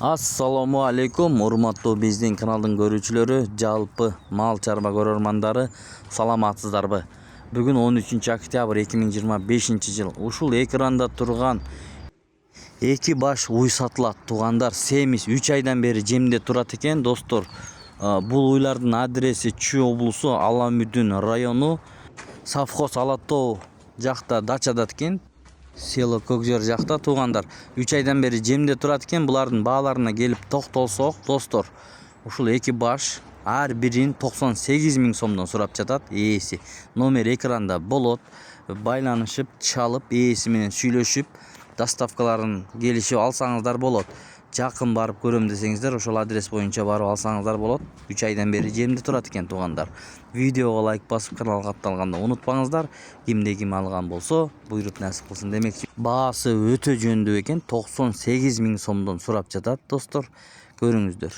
Assalamu alaikum, урматтуу биздин каналдын көрүүчүлөрү, жалпы мал чарба көрөрмандары, саламатсыздарбы? Бүгүн 13 октябрь 2025 жыл. Ушул экранда турган эки баш уй сатылат туугандар. Семиз 3 айдан бери жемде турат экен, достор. Бул уйлардын адреси Чүй облусу, Ала Мүдүн району, совхоз Ала Тоо жакта дачада экен. Село Көкжөр жакта туугандар. 3 айдан бери жемде турат экен. Булардын бааларына келип токтолсок, достор, ушул эки баш ар бирин 98 000 сомдон сурап жатат. Ээси номер экранда болот. Байланышып, чалып, ээси менен сүйлөшүп, доставкаларын келишип алсаңыздар болот. Жакын барып көрөм десеңиздер, ошол адрес боюнча барып алсаңыздар болот. 3 айдан бери жемде турат экен туугандар. Видеого лайк басып, каналга катталганды унутпаңыздар. Кимде ким алган болсо, буйруп насип кылсын демекчи. Баасы өтө жөндөүү экен. 98 000 сомдон сурап жатат, достор. Көрүңүздөр.